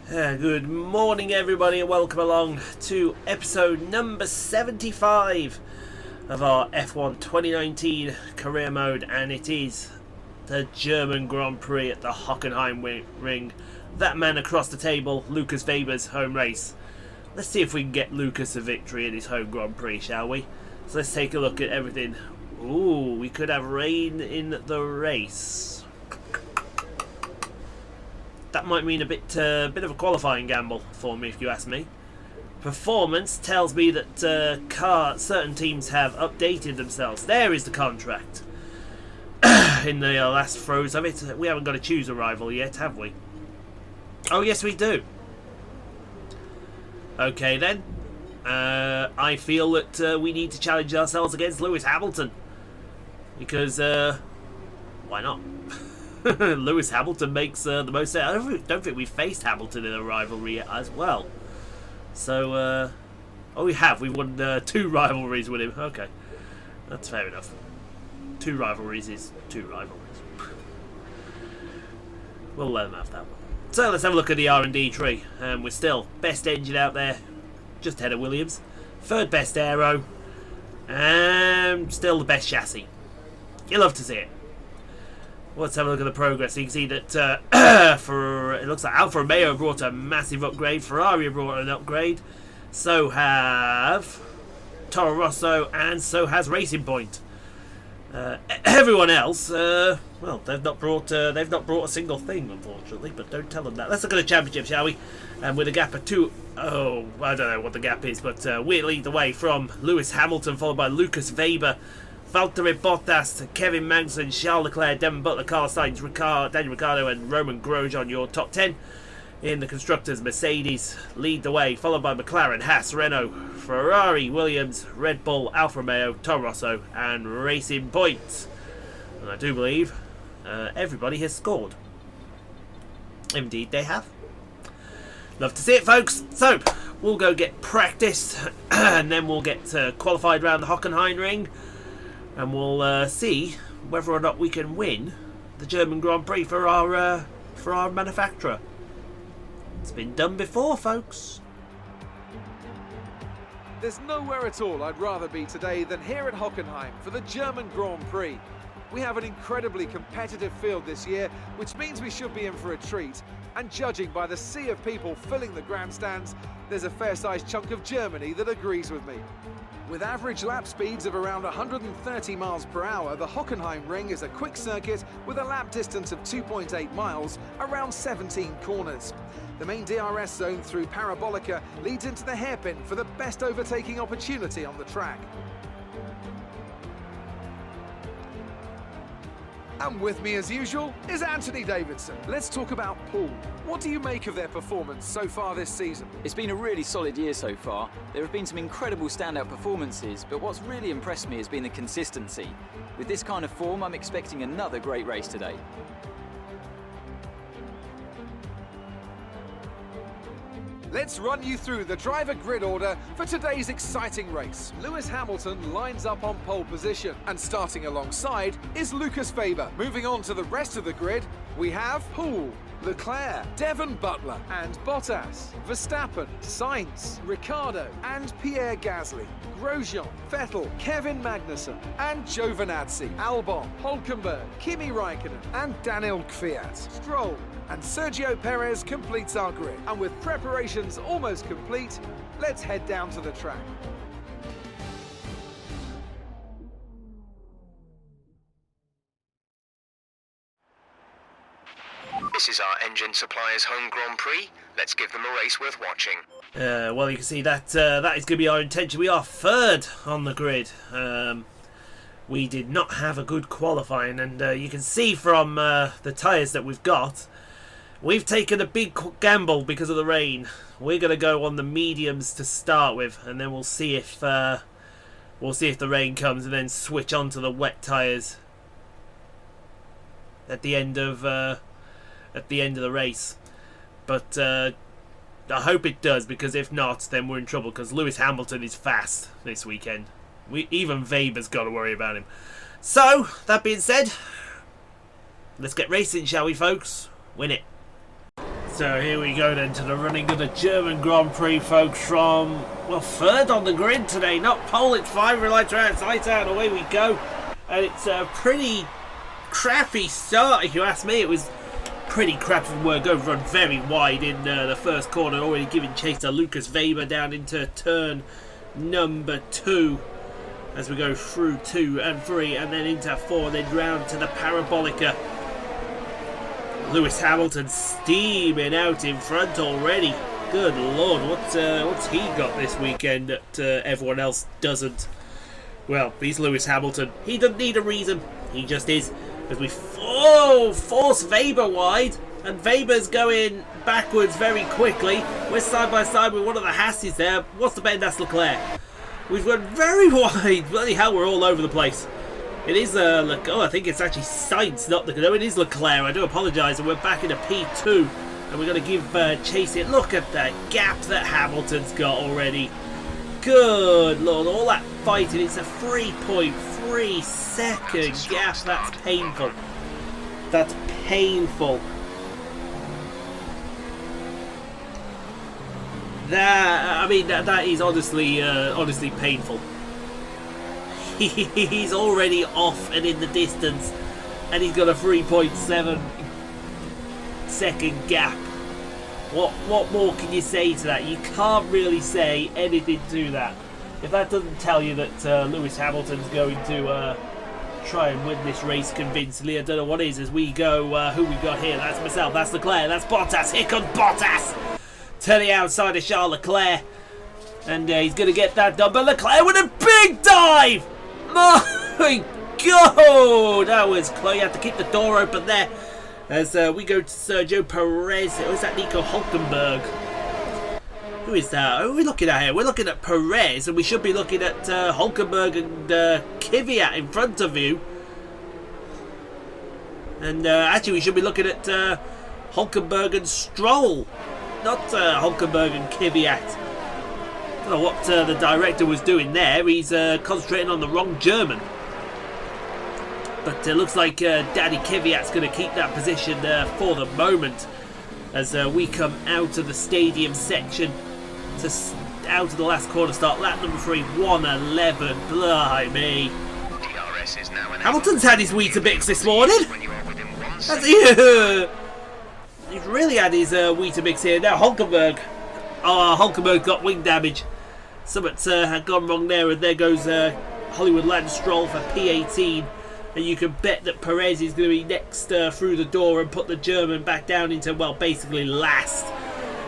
Good morning everybody and welcome along to episode number 75 of our F1 2019 career mode, and it is the German Grand Prix at the Hockenheimring. That man across the table, Lukas Weber's home race. Let's see if we can get Lukas a victory in his home Grand Prix, shall we? So let's take a look at everything. Ooh, we could have rain in the race. That might mean a bit of a qualifying gamble for me, if you ask me. Performance tells me that certain teams have updated themselves. There is the contract. In the last throes of it, we haven't got to choose a rival yet, have we? Oh, yes, we do. Okay, then. I feel that we need to challenge ourselves against Lewis Hamilton. Because, why not? Lewis Hamilton makes the most sense. I don't think we've faced Hamilton in a rivalry yet as well. So, oh, we have. We've won 2 rivalries with him. Okay, that's fair enough. 2 rivalries is 2 rivalries. We'll let them have that one. So let's have a look at the R&D tree. We're still best engine out there, just ahead of Williams. 3rd best aero, and still the best chassis. You love to see it. Let's have a look at the progress. You can see that it looks like Alfa Romeo brought a massive upgrade. Ferrari brought an upgrade. So have Toro Rosso, and so has Racing Point. Everyone else, well, they've not brought a single thing, unfortunately. But don't tell them that. Let's look at the championship, shall we? And with a gap of 2, oh, I don't know what the gap is, but we lead the way from Lewis Hamilton, followed by Lukas Weber, Valtteri Bottas, Kevin Magnussen, Charles Leclerc, Devon Butler, Carlos Sainz, Daniel Ricciardo and Roman Grosjean, your top 10. In the Constructors, Mercedes lead the way, followed by McLaren, Haas, Renault, Ferrari, Williams, Red Bull, Alfa Romeo, Toro Rosso and Racing Point. And I do believe everybody has scored. Indeed they have. Love to see it, folks. So, we'll go get practice and then we'll get qualified around the Hockenheimring. And we'll see whether or not we can win the German Grand Prix for our manufacturer. It's been done before, folks. There's nowhere at all I'd rather be today than here at Hockenheim for the German Grand Prix. We have an incredibly competitive field this year, which means we should be in for a treat. And judging by the sea of people filling the grandstands, there's a fair-sized chunk of Germany that agrees with me. With average lap speeds of around 130 miles per hour, the Hockenheimring is a quick circuit with a lap distance of 2.8 miles, around 17 corners. The main DRS zone through Parabolica leads into the hairpin for the best overtaking opportunity on the track. And with me as usual is Anthony Davidson. Let's talk about Poole. What do you make of their performance so far this season? It's been a really solid year so far. There have been some incredible standout performances, but what's really impressed me has been the consistency. With this kind of form, I'm expecting another great race today. Let's run you through the driver grid order for today's exciting race. Lewis Hamilton lines up on pole position, and starting alongside is Lukas Weber. Moving on to the rest of the grid, we have Poole, Leclerc, Devon Butler and Bottas, Verstappen, Sainz, Ricciardo and Pierre Gasly, Grosjean, Vettel, Kevin Magnussen and Giovinazzi, Albon, Hülkenberg, Kimi Raikkonen and Daniel Kvyat, Stroll and Sergio Perez completes our grid. And with preparations almost complete, let's head down to the track. This is our engine supplier's home Grand Prix. Let's give them a race worth watching. Well, you can see that that is going to be our intention. We are 3rd on the grid. We did not have a good qualifying, and you can see from the tyres that we've got, we've taken a big gamble because of the rain. We're going to go on the mediums to start with, and then we'll see if the rain comes, and then switch on to the wet tyres at the end of the race. But I hope it does, because if not, then we're in trouble, because Lewis Hamilton is fast this weekend. Even Weber's got to worry about him. So, that being said, let's get racing, shall we, folks? Win it. So here we go then to the running of the German Grand Prix, folks, from, well, third on the grid today, not pole, it's 5 lights around, sights out, and away we go. And it's a pretty crappy start, if you ask me. It was pretty crappy from word go, run very wide in the first corner, already giving chase to Lukas Weber down into turn number 2. As we go through 2 and 3 and then into 4, then round to the Parabolica. Lewis Hamilton steaming out in front already. Good lord, what's he got this weekend that everyone else doesn't? Well, he's Lewis Hamilton. He doesn't need a reason. He just is. As we force Weber wide, and Weber's going backwards very quickly. We're side by side with one of the Hasses there. What's the bet? That's Leclerc. We've run very wide. Bloody hell, we're all over the place. It is, I think it's actually Sainz, not Leclerc. No, it is Leclerc. I do apologise. And we're back in a P2. And we're going to give chase it. Look at the gap that Hamilton's got already. Good lord, all that fighting. It's a 3.3 second gap. That's painful. That's painful. That is honestly painful. He's already off and in the distance, and he's got a 3.7 second gap. What more can you say to that? You can't really say anything to that. If that doesn't tell you that Lewis Hamilton's going to try and win this race convincingly, I don't know what is. As we go, who we got here? That's myself, that's Leclerc, that's Bottas. Here comes Bottas to the outside of Charles Leclerc, and he's going to get that done. But Leclerc with a big dive! My God, that was close. You have to keep the door open there. As we go to Sergio Perez. Or is that Nico Hülkenberg? Who is that? Who are we looking at here? We're looking at Perez, and we should be looking at Hülkenberg and Kvyat in front of you. And actually, we should be looking at Hülkenberg and Stroll, not Hülkenberg and Kvyat. I don't know what the director was doing there. He's concentrating on the wrong German. But it looks like Daddy Kvyat's going to keep that position for the moment. As we come out of the stadium section to out of the last corner start. Lap number 3, 1:11. Blimey. Hamilton's had his Weetabix this morning. He's really had his Weetabix here. Now Hülkenberg. Oh, Hülkenberg got wing damage. Something had gone wrong there, and there goes Hollywood Land Stroll for P18. And you can bet that Perez is going to be next through the door and put the German back down into, well, basically last.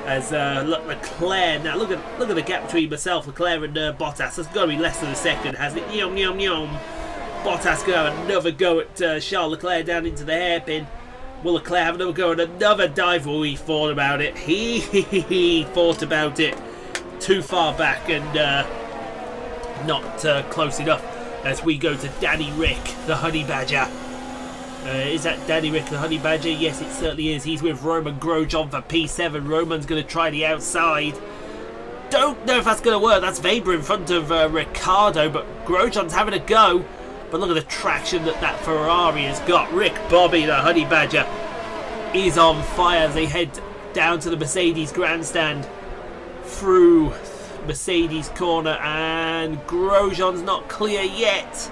As look, Leclerc, now look at the gap between myself, Leclerc and Bottas. That's got to be less than a second, hasn't it? Yum, yum, yum. Bottas going to have another go at Charles Leclerc down into the hairpin. Will Leclerc have another go at another dive? Well, he thought about it. He thought about it. Too far back and not close enough. As we go to Danny Rick, the Honey Badger. Is that Danny Rick, the Honey Badger? Yes, it certainly is. He's with Roman Grosjean for P7. Roman's going to try the outside. Don't know if that's going to work. That's Weber in front of Ricciardo, but Grosjean's having a go. But look at the traction that Ferrari has got. Rick Bobby, the Honey Badger, is on fire as they head down to the Mercedes grandstand. Through Mercedes corner, and Grosjean's not clear yet.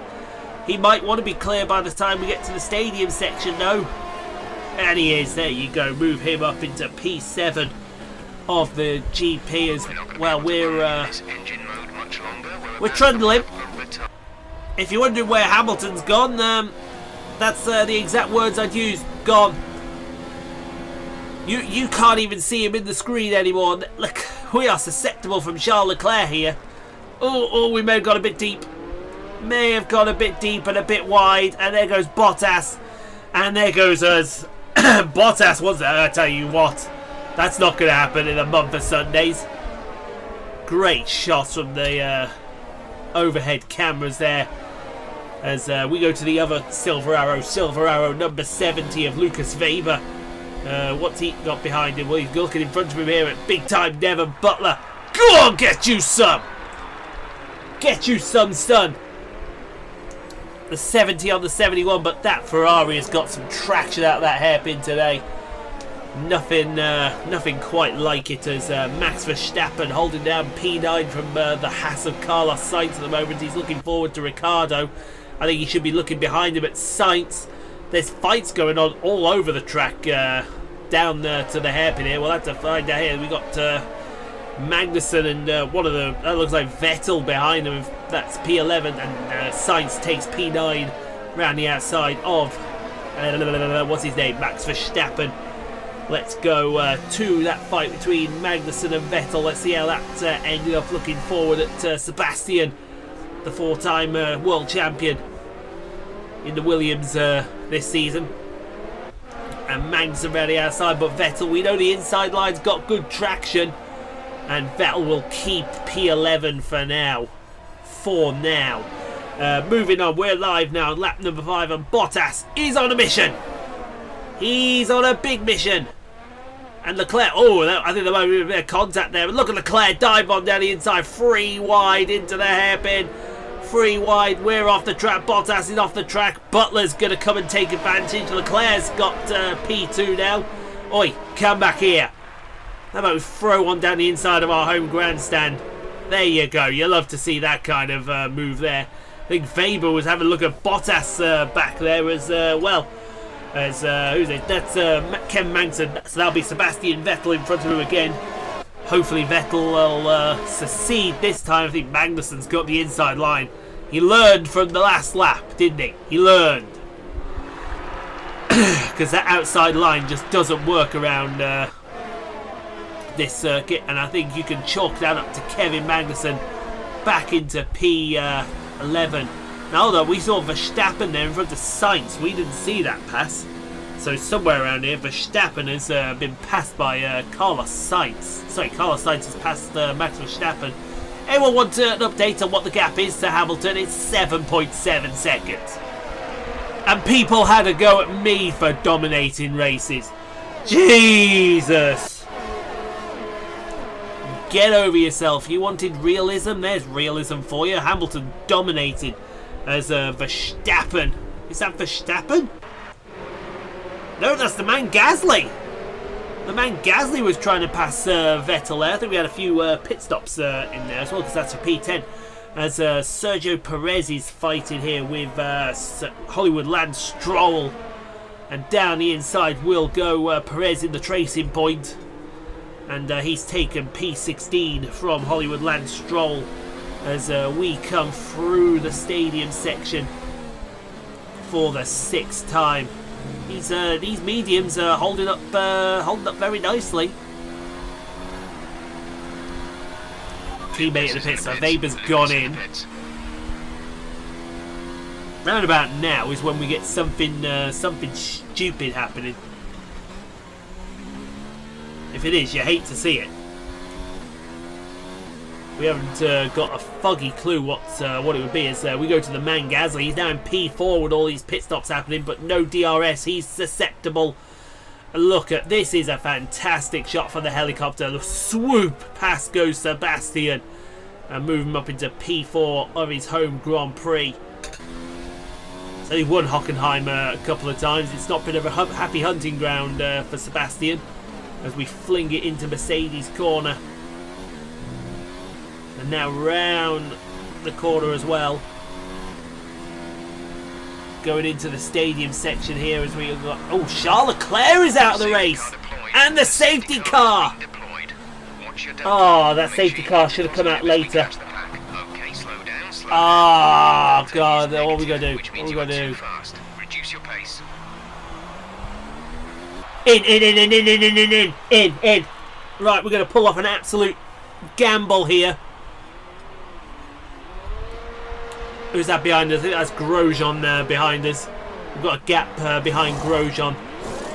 He might want to be clear by the time we get to the stadium section, though. And he is. There you go. Move him up into P7 of the GP as well. We're trundling. If you're wondering where Hamilton's gone, that's the exact words I'd use. Gone. You can't even see him in the screen anymore. Look, we are susceptible from Charles Leclerc here. Oh, we may have got a bit deep. May have gone a bit deep and a bit wide. And there goes Bottas. And there goes us. Bottas was there, I tell you what. That's not going to happen in a month of Sundays. Great shots from the overhead cameras there. As we go to the other Silver Arrow number 70 of Lukas Weber. What's he got behind him? Well, he's looking in front of him here at big time Nevin Butler. Go on, get you some! Get you some, son! The 70 on the 71, but that Ferrari has got some traction out of that hairpin today. Nothing quite like it as Max Verstappen holding down P9 from the Haas of Carlos Sainz at the moment. He's looking forward to Ricciardo. I think he should be looking behind him at Sainz. There's fights going on all over the track down to the hairpin here. We'll have to find out here. We got Magnussen and one of the, that looks like Vettel behind him. That's P11, and Sainz takes P9 round the outside of what's his name, Max Verstappen. Let's go to that fight between Magnussen and Vettel. Let's see how that ended up. Looking forward at Sebastian, the 4-time world champion in the Williams this season. And Magnussen around the outside, but Vettel, we know the inside line's got good traction. And Vettel will keep P11 for now. Moving on, we're live now on lap number 5, and Bottas is on a mission. He's on a big mission. And Leclerc, I think there might be a bit of contact there. But look at Leclerc dive on down the inside, 3 wide into the hairpin. 3 wide, we're off the track. Bottas is off the track. Butler's going to come and take advantage. Leclerc's got P2 now. Oi, come back here. How about we throw one down the inside of our home grandstand? There you go. You love to see that kind of move there. I think Weber was having a look at Bottas back there as well. As who's it? That's Ken Magnussen. So that'll be Sebastian Vettel in front of him again. Hopefully Vettel will succeed this time. I think Magnussen's got the inside line. He learned from the last lap, didn't he? He learned. Because that outside line just doesn't work around this circuit. And I think you can chalk that up to Kevin Magnussen back into P11. Now, hold on, we saw Verstappen there in front of Sainz. We didn't see that pass. So somewhere around here, Verstappen has been passed by Carlos Sainz. Sorry, Carlos Sainz has passed Max Verstappen. Anyone want an update on what the gap is to Hamilton? It's 7.7 seconds. And people had a go at me for dominating races. Jesus! Get over yourself. You wanted realism? There's realism for you. Hamilton dominated as Verstappen. Is that Verstappen? No, that's the man Gasly. The man Gasly was trying to pass Vettel there. I think we had a few pit stops in there as well, because that's a P10. As Sergio Perez is fighting here with Hollywood Lance Stroll. And down the inside will go Perez in the tracing point. And he's taken P16 from Hollywood Lance Stroll as we come through the stadium section for the 6th time. These mediums are holding up very nicely. Teammate in the pit, so Weber's gone in. Round about now is when we get something stupid happening. If it is, you hate to see it. We haven't got a foggy clue what it would be as we go to the man Gasly. He's now in P4 with all these pit stops happening, but no DRS. He's susceptible. Look at this, is a fantastic shot from the helicopter. The swoop past goes Sebastian and move him up into P4 of his home Grand Prix. So he won Hockenheimring a couple of times. It's not been a happy hunting ground for Sebastian as we fling it into Mercedes corner. And now round the corner as well. Going into the stadium section here as we have got... Oh, Charles Leclerc is out of the race. And the safety car. Oh, that safety car should have come out later. Oh, God. What are we going to do? What are we going to do? In. Right, we're going to pull off an absolute gamble here. Who's that behind us? I think that's Grosjean behind us. We've got a gap behind Grosjean.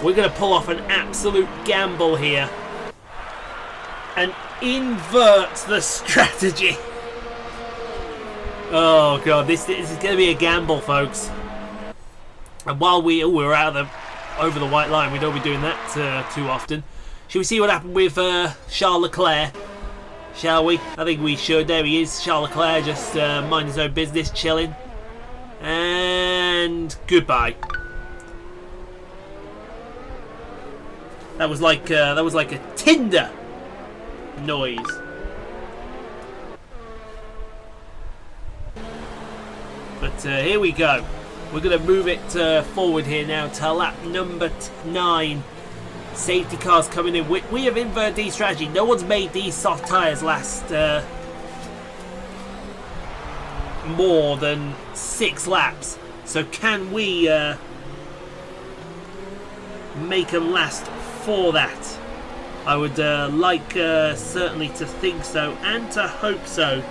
We're going to pull off an absolute gamble here and invert the strategy. Oh God, this is going to be a gamble, folks. And while we're out of over the white line, we don't be doing that too often. Shall we see what happened with Charles Leclerc? Shall we? I think we should. There he is, Charles Leclerc, just mind his own business, chilling. And goodbye. That was like a Tinder noise. But here we go. We're going to move it forward here now to lap number 9. Safety cars coming in. We have inverted these strategy. No one's made these soft tyres last more than 6 laps. So can we make them last for that? I would like certainly to think so and to hope so.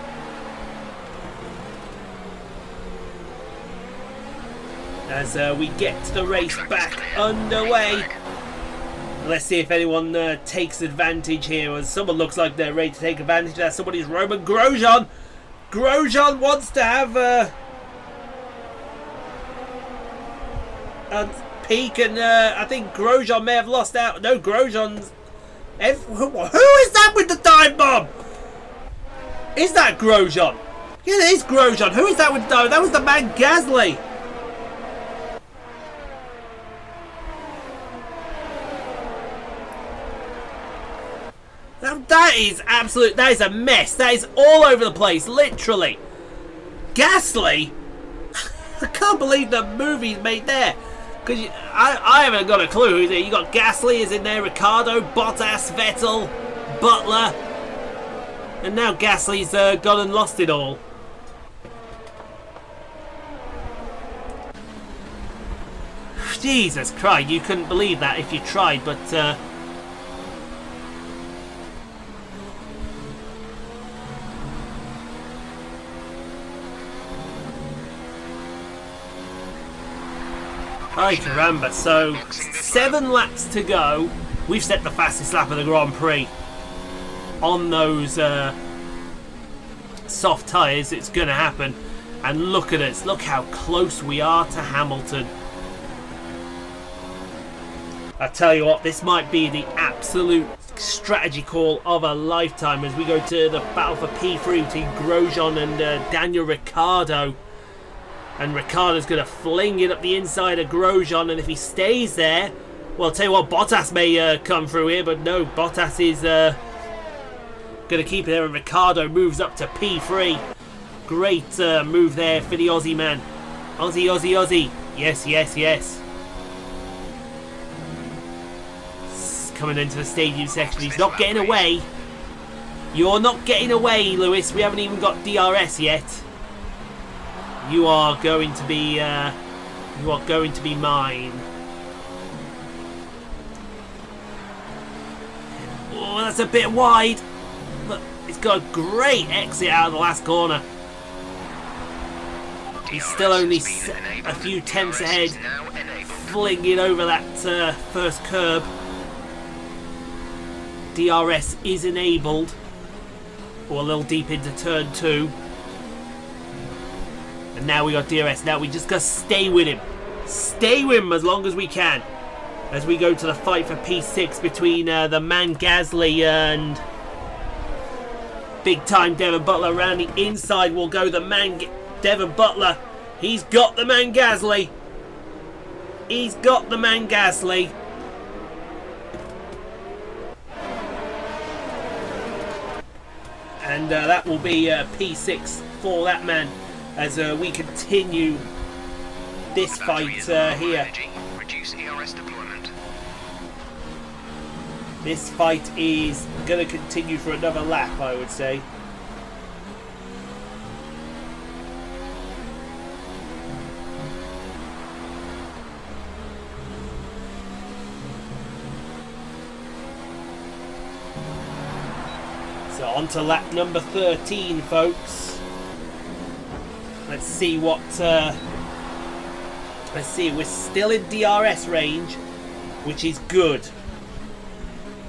As we get the race back underway. Let's see if anyone takes advantage here. As someone looks like they're ready to take advantage of that. Somebody's Roman Grosjean. Grosjean wants to have a peak, and I think Grosjean may have lost out. No, Grosjean's... Who is that with the dive bomb? Is that Grosjean? Yeah, it is Grosjean. Who is that with the dive? That was the man Gasly. That is absolute. That is a mess. That is all over the place, literally. Gasly? I can't believe the move he's made there. Because I haven't got a clue who's there. You got Gasly is in there, Ricciardo, Bottas, Vettel, Butler, and now Gasly's gone and lost it all. Jesus Christ, you couldn't believe that if you tried, but ay caramba, so 7 laps to go. We've set the fastest lap of the Grand Prix on those soft tyres. It's going to happen. And look at us. Look how close we are to Hamilton. I tell you what, this might be the absolute strategy call of a lifetime as we go to the battle for P3 between Grosjean and Daniel Ricciardo. And Ricciardo's going to fling it up the inside of Grosjean, and if he stays there, well, I'll tell you what, Bottas may come through here, but no, Bottas is going to keep it there, and Ricciardo moves up to P3. Great move there for the Aussie man. Aussie, Aussie, Aussie. Yes, yes, yes. Coming into the stadium section, he's not getting away. You're not getting away, Lewis. We haven't even got DRS yet. You are going to be mine. Oh, that's a bit wide, but it's got a great exit out of the last corner. He's still only a few tenths ahead, flinging over that first curb. DRS is enabled. Or a little deep into turn 2. And now we got DRS. Now we just got to stay with him. Stay with him as long as we can. As we go to the fight for P6 between the man Gasly and big time Devon Butler. Around the inside will go the man Devon Butler. He's got the man Gasly. He's got the man Gasly. And that will be P6 for that man as we continue this fight here. This fight is going to continue for another lap, I would say. So on to lap number 13, folks. Let's see what. Let's see. We're still in DRS range, which is good.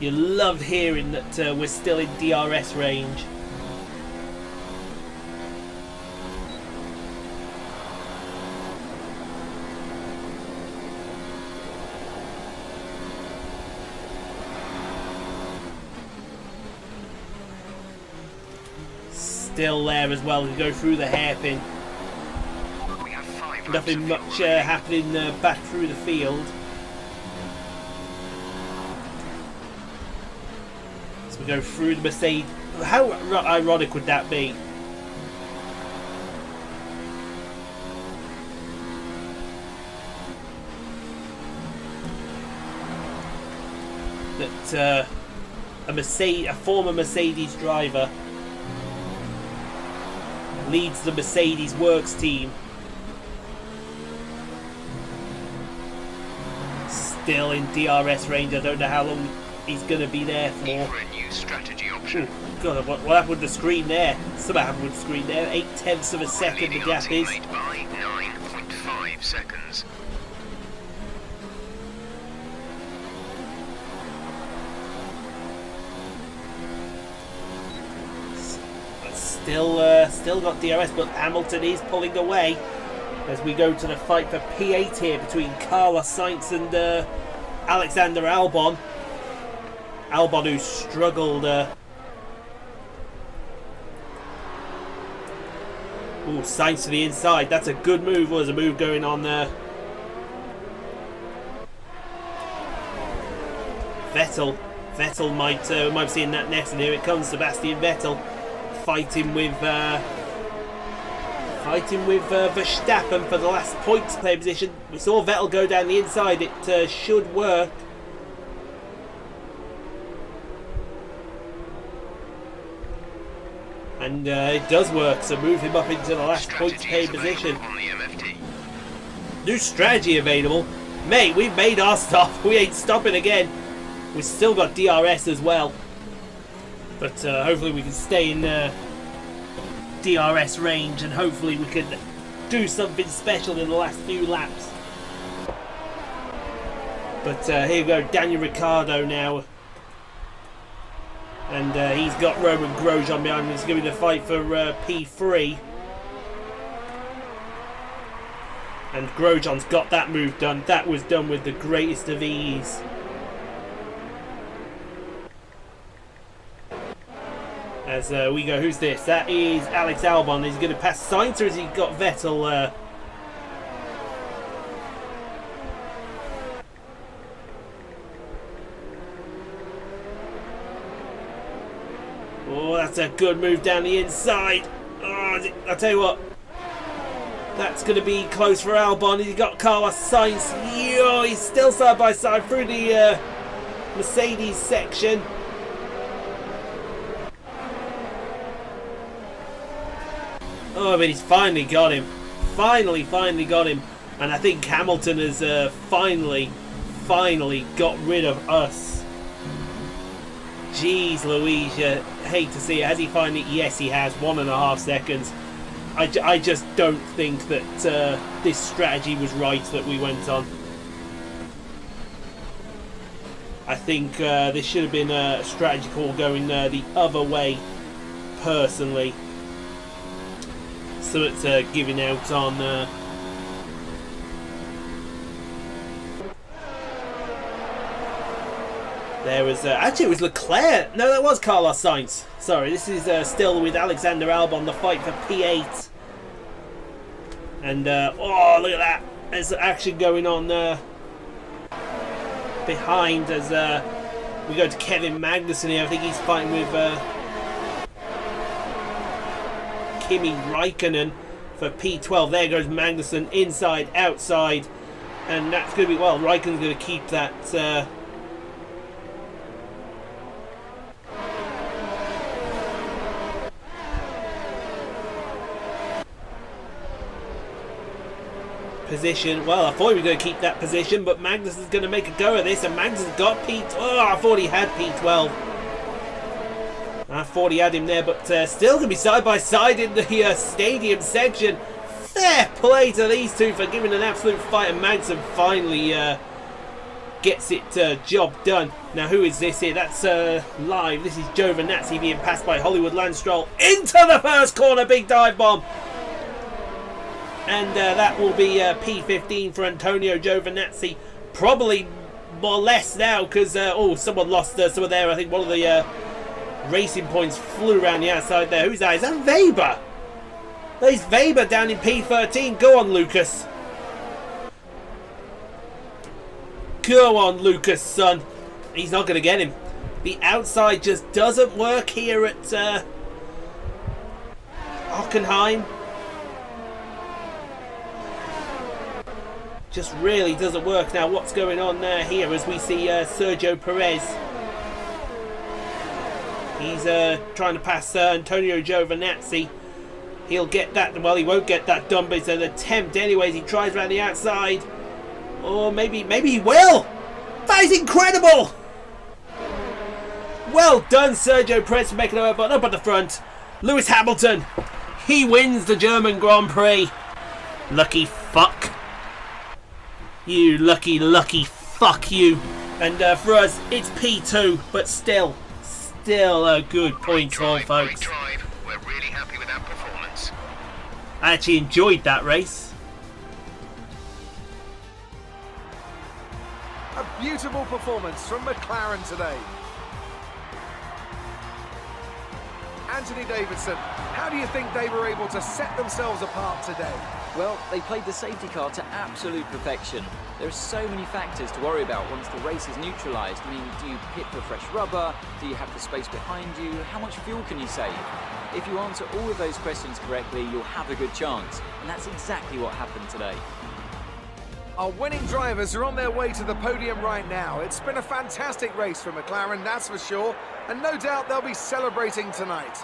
You loved hearing that we're still in DRS range. Still there as well. We go through the hairpin. Nothing much happening back through the field. We go through the Mercedes. How ironic would that be? That a former Mercedes driver leads the Mercedes Works team. Still in DRS range. I don't know how long he's going to be there for. A new strategy option. God, what happened with the screen there? Something happened with the screen there. 0.8 of a second the gap is. By 9.5 seconds. Still got DRS, but Hamilton is pulling away as we go to the fight for P8 here between Carlos Sainz and Alexander Albon. Albon, who struggled. Sainz to the inside. That's a good move. There's a move going on there. Vettel might be seeing that next, and here it comes, Sebastian Vettel fighting with Verstappen for the last points play position. We saw Vettel go down the inside. It should work. And it does work, so move him up into the last points pay position. New strategy available. Mate, we've made our stop. We ain't stopping again. We've still got DRS as well. But hopefully we can stay in DRS range, and hopefully we can do something special in the last few laps. But here we go, Daniel Ricciardo now. And he's got Roman Grosjean behind him. It's going to be the fight for P3. And Grosjean's got that move done. That was done with the greatest of ease. As we go, who's this? That is Alex Albon. Is he going to pass Sainz, or has he got Vettel? Oh, that's a good move down the inside. Oh, I'll tell you what. That's going to be close for Albon. He's got Carlos Sainz. Yo, he's still side by side through the Mercedes section. Oh, but he's finally got him. Finally got him. And I think Hamilton has finally got rid of us. Jeez Louise, hate to see it. Has he finally? Yes, he has. 1.5 seconds. I just don't think that this strategy was right that we went on. I think this should have been a strategy call going the other way, personally. So it's giving out on there was actually it was Leclerc. No, that was Carlos Sainz. Sorry, this is still with Alexander Albon, the fight for P8. And oh, look at that! There's action going on behind as we go to Kevin Magnussen here. I think he's fighting with Kimi Raikkonen for P12. There goes Magnussen, inside, outside, and that's going to be, well, Raikkonen's going to keep that position. Well, I thought he was going to keep that position, but Magnussen's going to make a go of this, and Magnussen's got Oh, I thought he had P12. I thought he had him there, but still going to be side by side in the stadium section. Fair play to these two for giving an absolute fight, and Magnussen finally gets it job done. Now, who is this here? That's live. This is Giovinazzi being passed by Hollywood Landstroll into the first corner. Big dive bomb. And that will be P15 for Antonio Giovinazzi. Probably more or less now, because oh, someone lost someone there. I think one of the racing points flew around the outside there. Who's that? Is that Weber? There's Weber down in P13. Go on, Lucas. Go on, Lucas, son. He's not going to get him. The outside just doesn't work here at Hockenheim. Just really doesn't work. Now what's going on here as we see Sergio Perez. He's trying to pass Antonio Giovinazzi. He'll get that, well, he won't get that done, but it's an attempt anyways. He tries around the outside. Or maybe he will! That is incredible! Well done, Sergio Perez, for making it, but up at the front. Lewis Hamilton, he wins the German Grand Prix. Lucky fuck. You lucky fuck you. And for us, it's P2, but still a good point haul, folks. Drive. We're really happy with that performance. I actually enjoyed that race. A beautiful performance from McLaren today. Anthony Davidson, how do you think they were able to set themselves apart today? Well, they played the safety car to absolute perfection. There are so many factors to worry about once the race is neutralised. I mean, do you pit for fresh rubber? Do you have the space behind you? How much fuel can you save? If you answer all of those questions correctly, you'll have a good chance. And that's exactly what happened today. Our winning drivers are on their way to the podium right now. It's been a fantastic race for McLaren, that's for sure, and no doubt they'll be celebrating tonight.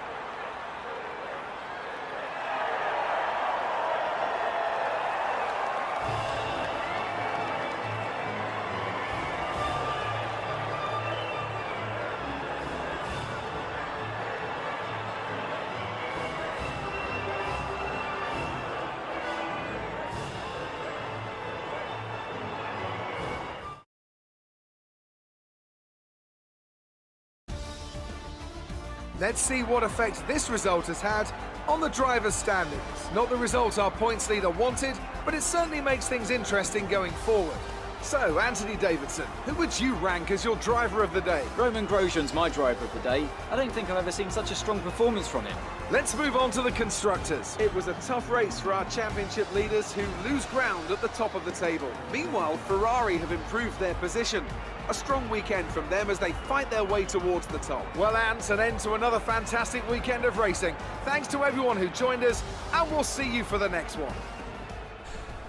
Let's see what effect this result has had on the drivers' standings. Not the result our points leader wanted, but it certainly makes things interesting going forward. So, Anthony Davidson, who would you rank as your driver of the day? Roman Grosjean's my driver of the day. I don't think I've ever seen such a strong performance from him. Let's move on to the constructors. It was a tough race for our championship leaders who lose ground at the top of the table. Meanwhile, Ferrari have improved their position. A strong weekend from them as they fight their way towards the top. Well, Ant, an end to another fantastic weekend of racing. Thanks to everyone who joined us, and we'll see you for the next one.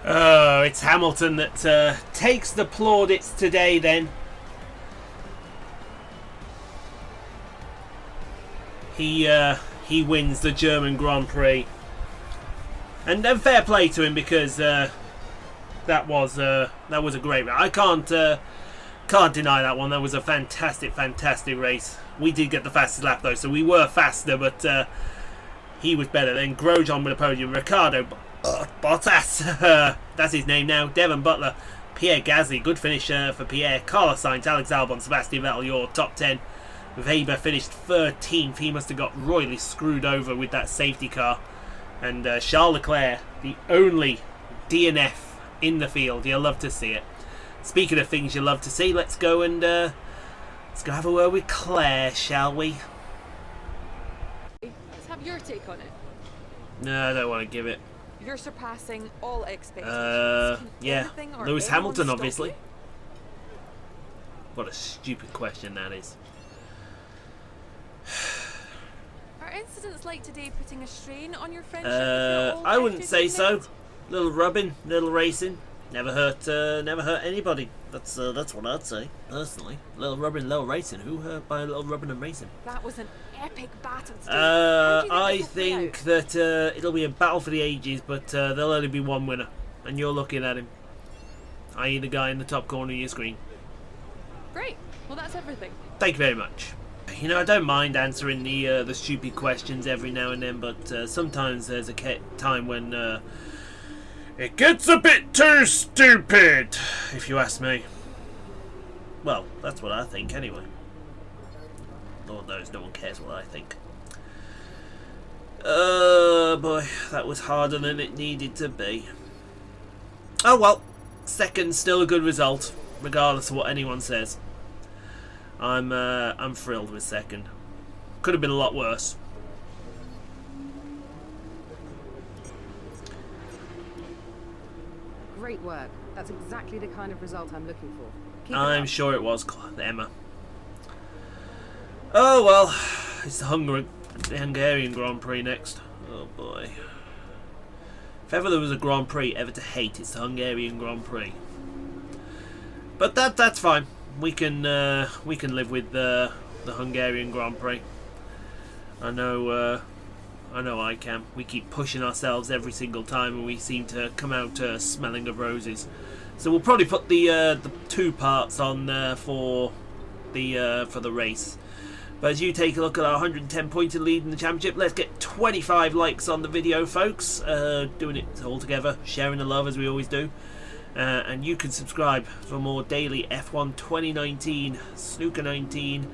Oh, it's Hamilton that takes the plaudits today then. He wins the German Grand Prix. And then fair play to him because that was a great race. I can't deny that one. That was a fantastic race. We did get the fastest lap though, so we were faster, but he was better. Then Grosjean with a podium, Ricardo Bottas, that's his name now, Devon Butler, Pierre Gasly, good finish for Pierre, Carlos Sainz, Alex Albon, Sebastian Vettel, your top 10. Weber finished 13th. He must have got royally screwed over with that safety car. And Charles Leclerc, the only DNF in the field. You'll love to see it. Speaking of things you love to see, let's go have a word with Claire, shall we? Let's have your take on it. No, I don't want to give it. You're surpassing all expectations. Yeah, Lewis Hamilton, stop obviously. you? What a stupid question that is. Are incidents like today putting a strain on your friendship? With your old I wouldn't say so. teammate? Little rubbing, little racing, never hurt anybody. That's what I'd say personally. Little rubbing, little racing. Who hurt by a little rubbing and racing? That was an epic battle today. How do you I this will play think out? that it'll be a battle for the ages, but there'll only be one winner, and you're looking at him, i.e. the guy in the top corner of your screen. Great. Well, that's everything. Thank you very much. You know, I don't mind answering the stupid questions every now and then, but sometimes there's a time when it gets a bit too stupid, if you ask me. Well, that's what I think anyway. Lord knows no one cares what I think. Boy, that was harder than it needed to be. Oh well, second's still a good result, regardless of what anyone says. I'm thrilled with second. Could have been a lot worse. Great work. That's exactly the kind of result I'm looking for. Keep it I'm up. sure it was, Emma. Oh well, it's the Hungarian Grand Prix next. Oh boy. If ever there was a Grand Prix ever to hate, it's the Hungarian Grand Prix. But that's fine. We can live with the Hungarian Grand Prix. I know I can. We keep pushing ourselves every single time, and we seem to come out smelling of roses. So we'll probably put the 2 parts on for the race. But as you take a look at our 110 pointed lead in the championship, let's get 25 likes on the video, folks. Doing it all together, sharing the love as we always do. And you can subscribe for more daily F1 2019, Snooker 19,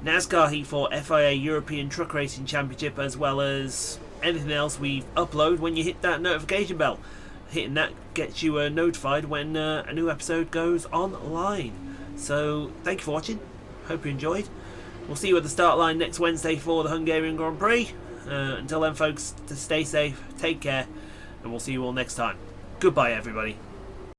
NASCAR Heat 4, FIA European Truck Racing Championship, as well as anything else we upload when you hit that notification bell. Hitting that gets you notified when a new episode goes online. So thank you for watching. Hope you enjoyed. We'll see you at the start line next Wednesday for the Hungarian Grand Prix. Until then, folks, to stay safe, take care, and we'll see you all next time. Goodbye, everybody.